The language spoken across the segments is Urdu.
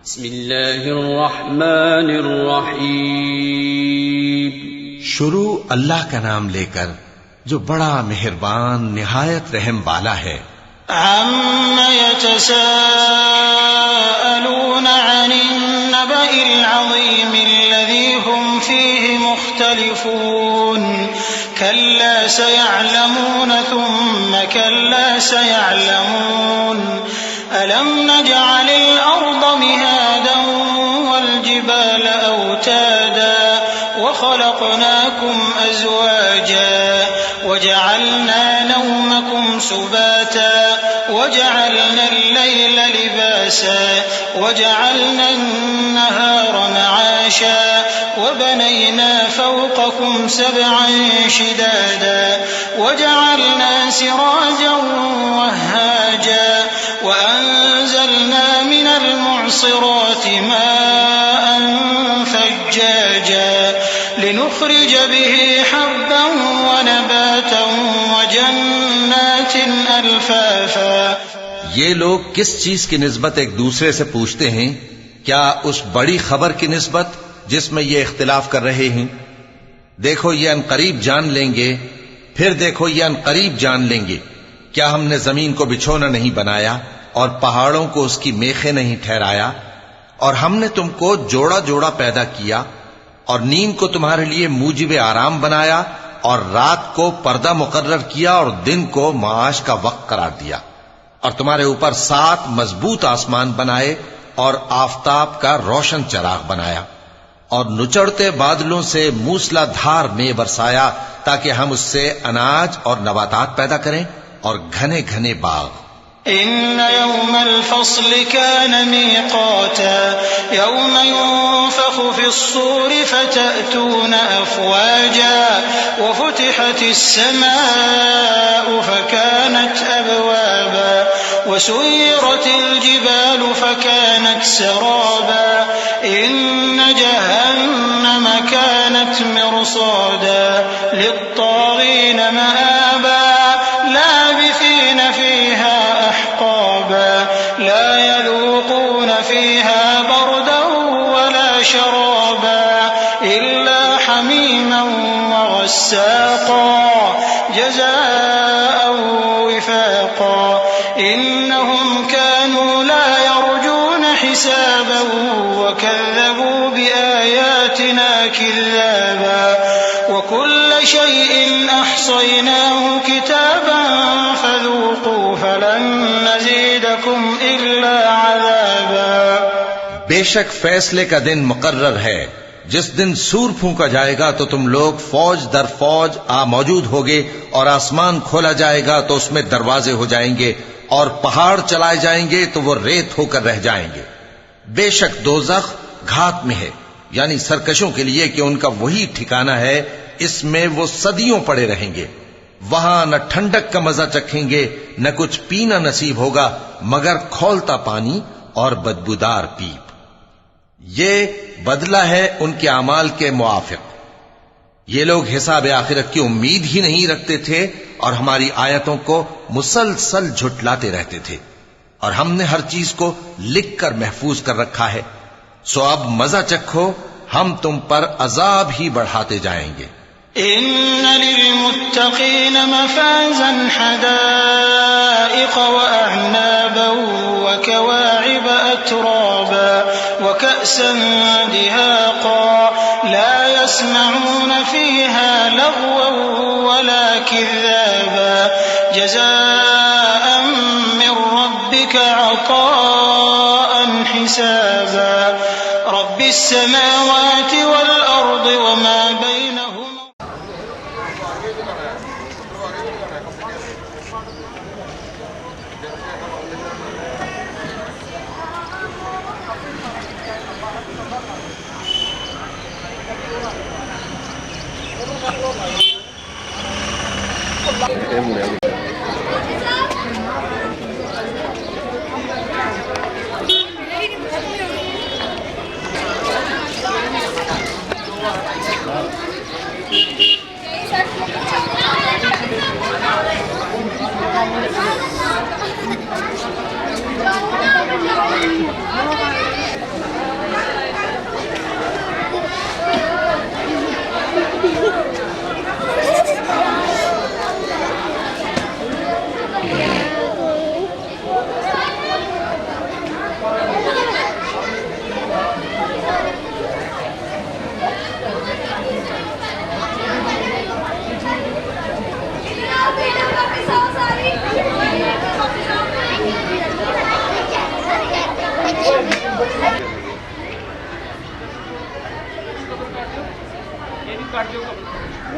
بسم اللہ الرحمن الرحیم. شروع اللہ کا نام لے کر جو بڑا مہربان نہایت رحم والا ہے. عَمَّ يَتَسَاءَلُونَ عَنِ النَّبَإِ الْعَظِيمِ الَّذِي هُمْ فِيهِ مُخْتَلِفُونَ كَلَّا سَيَعْلَمُونَ ثُمَّ كَلَّا سَيَعْلَمُونَ أَلَمْ نَجْعَلِ الْأَرْضَ مِهَادًا وَالْجِبَالَ أَوْتَادًا وَخَلَقْنَاكُمْ أَزْوَاجًا وَجَعَلْنَا نَوْمَكُمْ سُبَاتًا وَجَعَلْنَا اللَّيْلَ لِبَاسًا وَجَعَلْنَا النَّهَارَ مَعَاشًا وَبَنَيْنَا فَوْقَكُمْ سَبْعًا شِدَادًا وَجَعَلْنَا سِرَاجًا وَهَّاجًا وَأَنزَلْنَا مِنَ الْمُعْصِرَاتِ مَاءً ثَجَّاجًا لِنُخْرِجَ بِهِ حَبًّا وَنَبَاتًا وَجَنَّاتٍ أَلْفَافًا. یہ لوگ کس چیز کی نسبت ایک دوسرے سے پوچھتے ہیں؟ کیا اس بڑی خبر کی نسبت جس میں یہ اختلاف کر رہے ہیں؟ دیکھو یہ عنقریب جان لیں گے، پھر دیکھو یہ عنقریب جان لیں گے. کیا ہم نے زمین کو بچھونا نہیں بنایا اور پہاڑوں کو اس کی میخیں نہیں ٹھہرایا؟ اور ہم نے تم کو جوڑا جوڑا پیدا کیا اور نیند کو تمہارے لیے موجب آرام بنایا اور رات کو پردہ مقرر کیا اور دن کو معاش کا وقت قرار دیا، اور تمہارے اوپر 7 مضبوط آسمان بنائے اور آفتاب کا روشن چراغ بنایا، اور نچڑتے بادلوں سے موسلا دھار میں برسایا تاکہ ہم اس سے اناج اور نباتات پیدا کریں اور گھنے گھنے باغ. إن يوم الفصل كان ميقاتا يوم ينفخ في الصور فتأتون أفواجا وفتحت السماء فكانت أبوابا وسيرت الجبال فكانت سرابا إن جهنم كانت مرصادا للطاغين مآبا لابثين فيها أحقابا لا يذوقون فيها بردا ولا شرابا إلا حميما وغساقا جزاء وفاقا إنهم كانوا لا يرجون حسابا وكذبوا بآياتنا كذابا وكل شيء أحصيناه كتابا فذوقوا فلن نزيدكم إلا عذابا. بے شک فیصلے کا دن مقرر ہے، جس دن سور پھونکا جائے گا تو تم لوگ فوج در فوج موجود ہوگے، اور آسمان کھولا جائے گا تو اس میں دروازے ہو جائیں گے، اور پہاڑ چلائے جائیں گے تو وہ ریت ہو کر رہ جائیں گے. بے شک دوزخ گھات میں ہے، یعنی سرکشوں کے لیے کہ ان کا وہی ٹھکانہ ہے، اس میں وہ صدیوں پڑے رہیں گے. وہاں نہ ٹھنڈک کا مزہ چکھیں گے نہ کچھ پینا نصیب ہوگا مگر کھولتا پانی اور بدبودار پیپ. یہ بدلہ ہے ان کے اعمال کے موافق. یہ لوگ حساب آخرت کی امید ہی نہیں رکھتے تھے اور ہماری آیتوں کو مسلسل جھٹلاتے رہتے تھے، اور ہم نے ہر چیز کو لکھ کر محفوظ کر رکھا ہے. سو اب مزہ چکھو، ہم تم پر عذاب ہی بڑھاتے جائیں گے. إن للمتقين مفازا حدائق وأعنابا وكواعب أترابا وكأسا دهاقا لا يسمعون فيها لغوا ولا كذابا جزاء من ربك عطاء حسابا رب السماوات والأرض وما بينهما.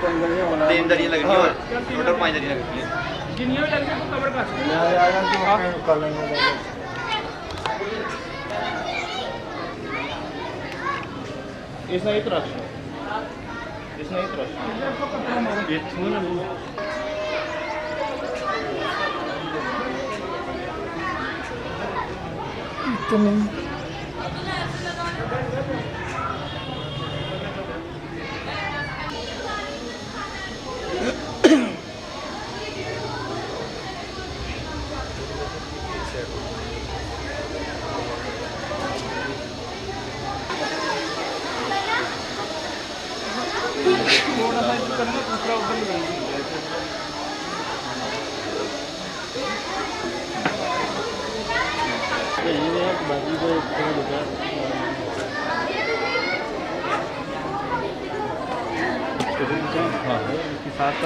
تین دری لگنی اور ٹوٹل 5 دری لگنی ہے.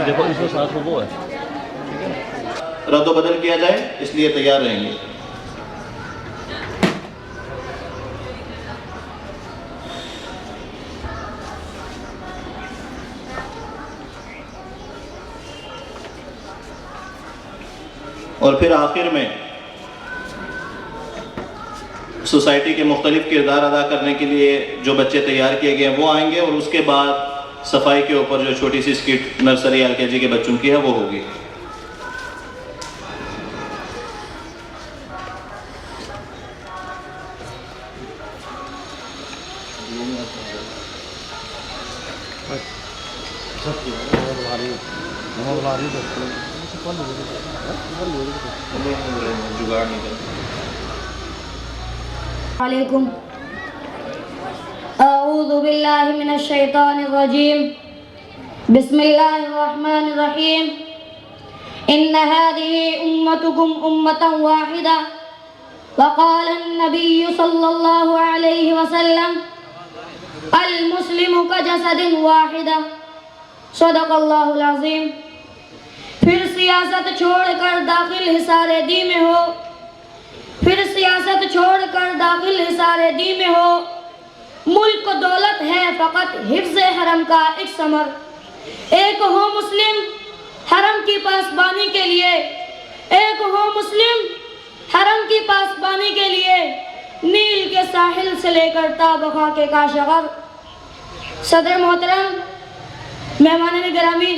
دیکھو اس کے ساتھ وہ ہے رد و بدل کیا جائے اس لیے تیار رہیں گے. اور پھر آخر میں سوسائٹی کے مختلف کردار ادا کرنے کے لیے جو بچے تیار کیے گئے ہیں وہ آئیں گے، اور اس کے بعد صفائی کے اوپر جو چھوٹی سی اسکٹ نرسری LKG کے بچوں کی ہے وہ ہوگی. علیکم. اعوذ باللہ من الشیطان الرجیم. بسم اللہ الرحمن الرحیم. ان هذه امتکم امتا واحدہ وقال النبی صلی اللہ علیہ وسلم المسلم کجسد واحدہ. صدق اللہ العظیم. پھر سیاست چھوڑ کر داخل حصار دی میں ہو، پھر سیاست چھوڑ کر داخل حصار دی میں ہو، ملک کو دولت ہے فقط حفظ حرم کا ایک ثمر. ایک ہو مسلم حرم کی پاسبانی کے لیے، ایک ہو مسلم حرم کی پاسبانی کے لیے، نیل کے ساحل سے لے کر تا بخا کے کاشغر. صدر محترم، مہمان گرامی،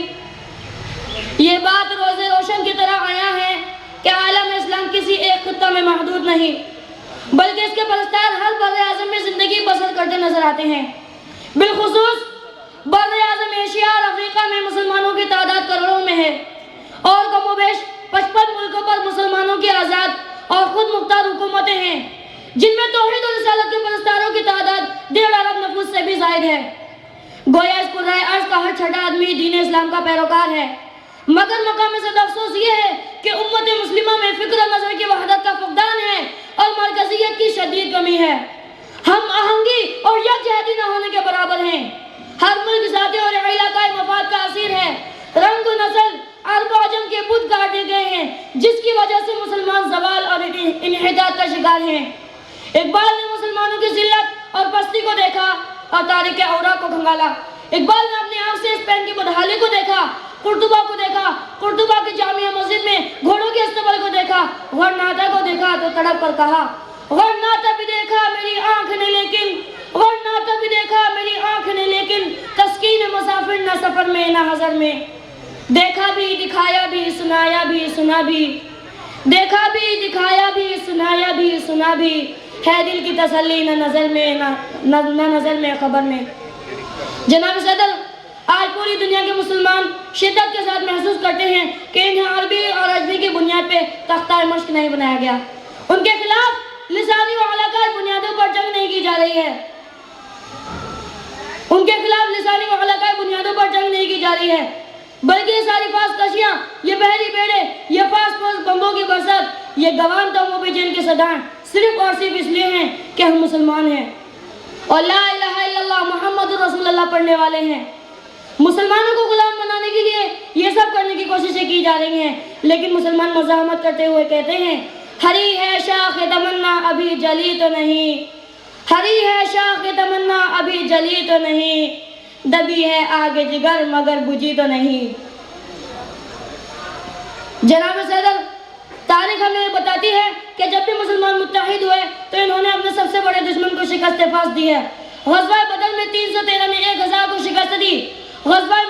یہ بات روز روشن کی طرح آیا ہے کہ عالم اسلام کسی ایک خطہ میں محدود نہیں، بلکہ اس کے پرستار ہر بر اعظم میں زندگی بسر کرتے نظر آتے ہیں. بالخصوص بر اعظم ایشیا اور افریقہ میں مسلمانوں کی تعداد کروڑوں میں ہے، اور کم و بیش 55 ملکوں پر مسلمانوں کی آزاد اور خود مختار حکومتیں ہیں، جن میں توحید اور رسالت کے پرستاروں کی تعداد 1.5 ارب نفوس سے بھی زائد ہے. گویا اس کرۂ ارض کا ہر چھٹا آدمی دین اسلام کا پیروکار ہے، مگر مقام صد افسوس یہ ہے کہ امت مسلمہ میں فکر و نظر کی وحدت کا فقدان ہے اور مرکزیت کی شدید کمی ہے. ہم آہنگی اور یکجہتی نہ ہونے کے برابر ہیں. ہر ملک ذاتی اور علاقائی مفاد کا اسیر ہے. رنگ و نسل عرب و عجم کے بت کاٹے گئے ہیں، جس کی وجہ سے مسلمان زوال اور انحطاط کا شکار ہیں. اقبال نے مسلمانوں کی ذلت اور پستی کو دیکھا اور تاریخ اوراق کو کھنگالا. اقبال نے اپنی آنکھ سے اسپین کی بدحالی کو دیکھا، قرطبہ کو دیکھا، قرطبہ کی جامعہ مسجد میں گھوڑوں کے استقبال کو دیکھا، غرناطہ کو دیکھا تو تڑپ کر کہا غرناطہ بھی دیکھا میری آنکھ نے لیکن، غرناطہ بھی دیکھا میری آنکھ نے لیکن، تسکین مسافر نہ سفر میں نہ حضر میں. دیکھا بھی دکھایا بھی سنایا بھی سنا بھی، دیکھا بھی دکھایا بھی سنایا بھی سنا بھی، ہے دل کی تسلی نہ نظر میں نہ نظر میں خبر میں. جناب صدر، آج پوری دنیا کے مسلمان شدت کے ساتھ محسوس کرتے ہیں کہ انہیں عربی اور عجمی کی بنیاد پہ تختہ مشق نہیں بنایا گیا. ان کے خلاف لسانی و علاقائی بنیادوں پر جنگ نہیں کی جا رہی ہے، ان کے خلاف لسانی و علاقائی بنیادوں پر جنگ نہیں کی جا رہی ہے، بلکہ یہ ساری فاس کشیاں، یہ بحری بیڑے، یہ فاس فوس بمبوں کی برسات، یہ گوان توموں پہ جن کے صدائیں صرف اور صرف اس لیے ہیں کہ ہم مسلمان ہیں اور لا الہ الا اللہ محمد رسول اللہ پڑھنے والے ہیں. مسلمانوں کو غلام بنانے کے لیے یہ سب کرنے کی کوششیں کی جا رہی ہیں، لیکن مسلمان مزاحمت کرتے ہوئے کہتے ہیں ہری ہے شاخ تمنا ابھی جلی تو نہیں، ہری ہے شاخ تمنا ابھی جلی تو نہیں، دبی ہے آگے جگر مگر بجھی تو نہیں. جناب صدر، تاریخ ہمیں بتاتی ہے کہ جب بھی مسلمان متحد ہوئے تو انہوں نے اپنے سب سے بڑے دشمن کو شکست پاس دی ہے. غزوہ بدر میں 313 نے 1000 کو شکست دی. غزوہ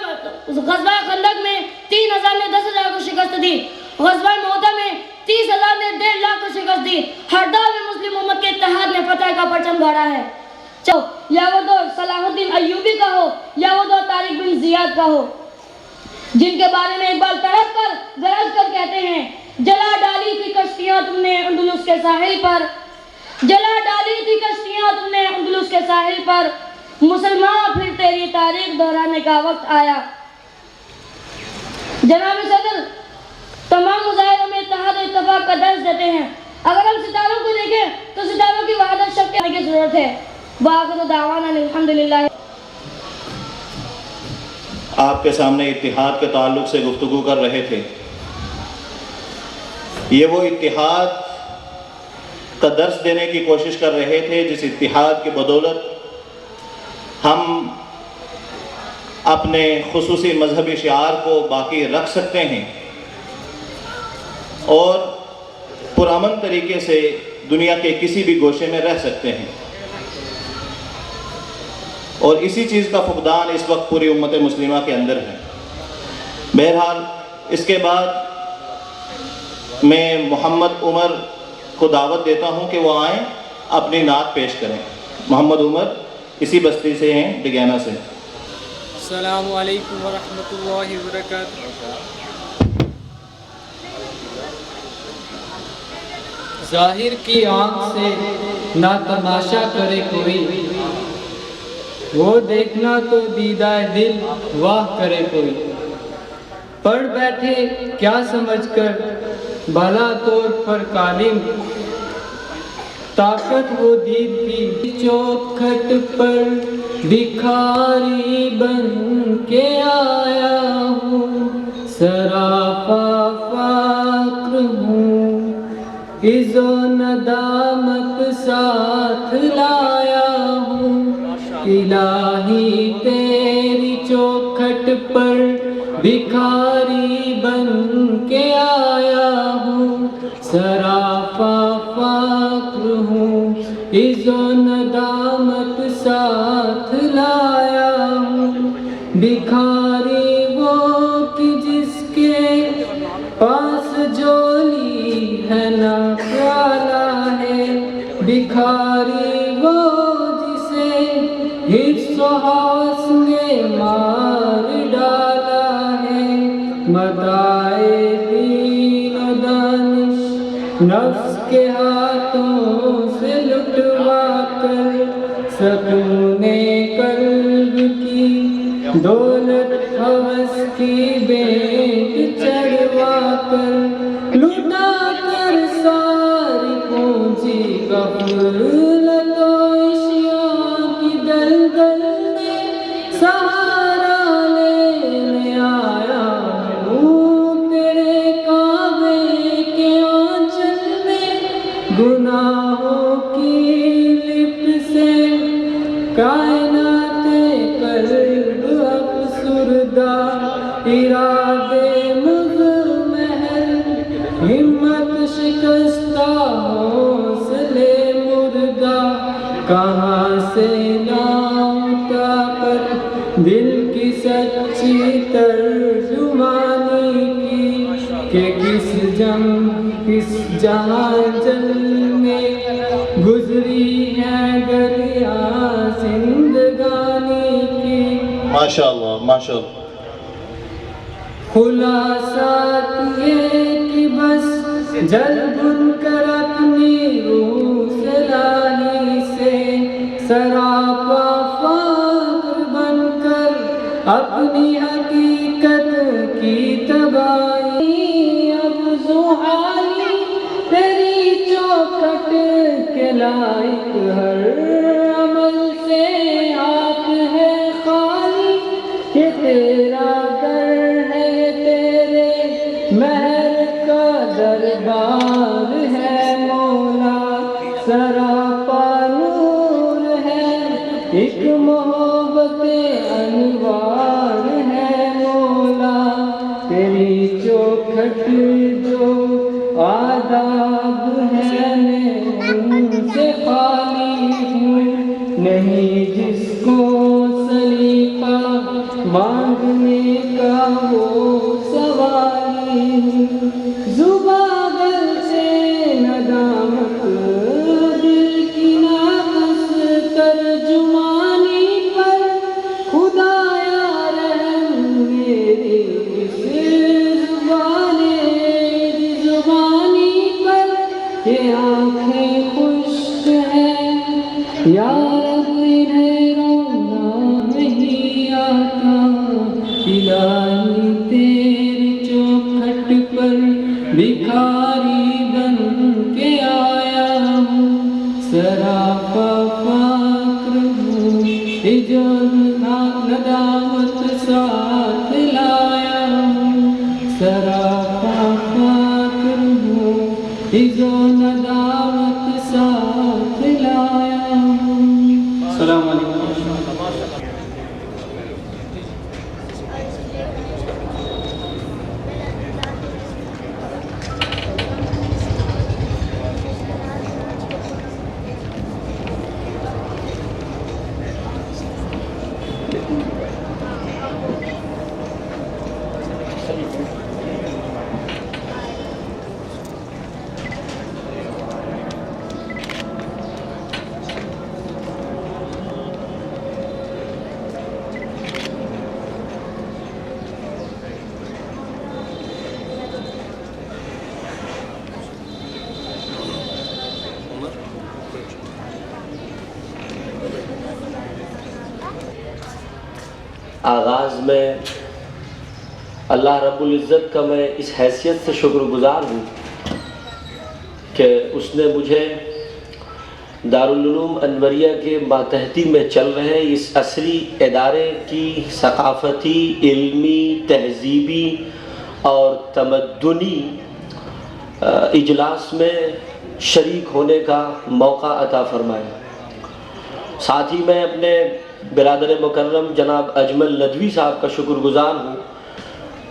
خندق میں 3000 نے 10,000 کو شکست دی. غزوہ موتا میں 30,000 نے 1.5 لاکھ کو شکست دی. ہر دور میں مسلم امت کے اتحاد نے فتح کا پرچم گاڑا ہے. یا وہ دور صلاح الدین ایوبی کا ہو یا وہ دور طارق بن زیاد کا ہو، جن کے بارے میں اقبال تڑپ کر گرج کر کہتے ہیں جلا ڈالی تھی کشتیاں تم نے اندلس کے ساحل پر، جلا ڈالی تھی کشتیاں تم نے اندلس کے ساحل پر، مسلمان پھر تیری تاریخ دہرانے کا وقت آیا. جناب صدر، تمام مظاہروں میں اتحاد و اتفاق کا درس دیتے ہیں. اگر ہم ستاروں کو دیکھیں تو ستاروں کی وحدت شب کے آنے کی ضرورت ہے. وآخر دعوانا الحمدللہ. آپ کے سامنے اتحاد کے تعلق سے گفتگو کر رہے تھے. یہ وہ اتحاد کا درس دینے کی کوشش کر رہے تھے جس اتحاد کی بدولت ہم اپنے خصوصی مذہبی شعار کو باقی رکھ سکتے ہیں اور پرامن طریقے سے دنیا کے کسی بھی گوشے میں رہ سکتے ہیں. اور اسی چیز کا فقدان اس وقت پوری امت مسلمہ کے اندر ہے. بہرحال اس کے بعد میں محمد عمر کو دعوت دیتا ہوں کہ وہ آئیں اپنی نعت پیش کریں. محمد عمر اسی بستی سے ہیں، ڈگینا سے. السلام علیکم ورحمۃ اللہ وبرکاتہ. ظاہر کی آنکھ سے نہ تماشا کرے کوئی، وہ دیکھنا تو دیدہ دل واہ کرے کوئی. پڑھ بیٹھے کیا سمجھ کر بھلا طور پر کالم، طاقت وہ دید کی چوکھٹ پر بھکاری بن کے آیا ہوں. سراپا فقر ہوں، عز و ندامت ساتھ لایا ہوں. الہی تیری چوکھٹ پر بھکاری بن کے آیا ہوں. سراپا فقر ہوں، عز و ندامت ساتھ لایا ہوں. بھکاری وہ کہ جس کے پاس جولی ہے نہ پیالہ ہے. بھکاری وہ حفظ و حوص نے مار ڈالا ہے. متاع دین و دانش نفس کے ہاتھوں سے لٹوا کر، سکون قلب کی دولت ہوس کی بینٹ چڑھوا کر، لٹا کر ساری پونجی غفلت و سہارا لینے آیا ہوں. تیرے کعبے کے آنچل میں گناہوں کی لپ سے کائنات قلب افسردہ. ارادے مضمحل ہمت شکستہ حوصلے مردہ. کہاں سے دل کی سچی ترجمانی کی کہ کس جہاں جل میں گزری ہے دریا زندگانی کی. ماشاءاللہ ماشاءاللہ. خلاصات یہ کہ بس جل بن کر اپنی روح سے لاہی سے، سراپا اپنی حقیقت کی تباہی. اب زحالی تیری چوکھٹ کے لائق ہر عمل سے ہاتھ ہے خالی. کہ تیرا در ہے تیرے مہر کا دربار ہے مولا. سراپا نور ہے ایک محبت سوتے انوار ہے مولا، تیری چوکھٹ جو آداب ہے میں ان سے خالی ہوں، نہیں جس کو سلیقہ مانگنے کا وہ سوالی ہوں، زباغل سے ندامت دل کی ناقص ترجمانی پر، خدایا رحم میری اس زبانی پر، یہ آنکھیں خشک ہیں یا رب انہیں رونا نہیں آتا، الہی تیرے چوکھٹ پر بھکاری بن کے آیا ہوں، سراپا فقر ہوں، جو ندامت ساتھ لایا ہوں، سراپا فقر ہوں، جو ندامت ساتھ لایا ہوں۔ السلام علیکم۔ آغاز میں اللہ رب العزت کا میں اس حیثیت سے شکر گزار ہوں کہ اس نے مجھے دارالعلوم انوریہ کے ماتحتی میں چل رہے اس عصری ادارے کی ثقافتی، علمی، تہذیبی اور تمدنی اجلاس میں شریک ہونے کا موقع عطا فرمایا۔ ساتھ ہی میں اپنے برادر مکرم جناب اجمل ندوی صاحب کا شکر گزار ہوں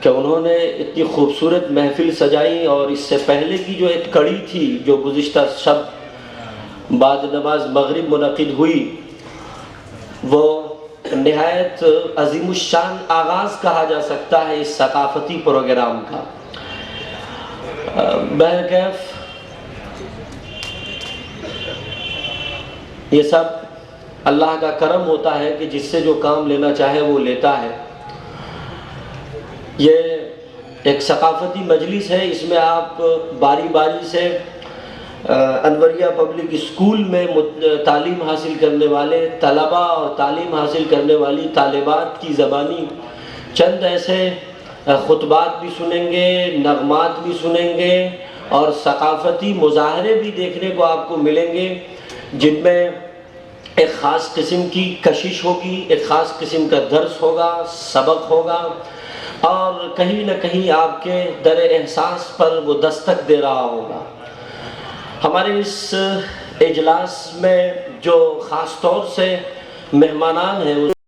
کہ انہوں نے اتنی خوبصورت محفل سجائی، اور اس سے پہلے کی جو ایک کڑی تھی جو گزشتہ شب بعد نماز مغرب منعقد ہوئی، وہ نہایت عظیم الشان آغاز کہا جا سکتا ہے اس ثقافتی پروگرام کا۔ بہرکیف یہ سب اللہ کا کرم ہوتا ہے کہ جس سے جو کام لینا چاہے وہ لیتا ہے۔ یہ ایک ثقافتی مجلس ہے، اس میں آپ باری باری سے انوریہ پبلک اسکول میں تعلیم حاصل کرنے والے طلباء اور تعلیم حاصل کرنے والی طالبات کی زبانی چند ایسے خطبات بھی سنیں گے، نغمات بھی سنیں گے، اور ثقافتی مظاہرے بھی دیکھنے کو آپ کو ملیں گے، جن میں ایک خاص قسم کی کشش ہوگی، ایک خاص قسم کا درس ہوگا، سبق ہوگا، اور کہیں نہ کہیں آپ کے در احساس پر وہ دستک دے رہا ہوگا۔ ہمارے اس اجلاس میں جو خاص طور سے مہمانان ہیں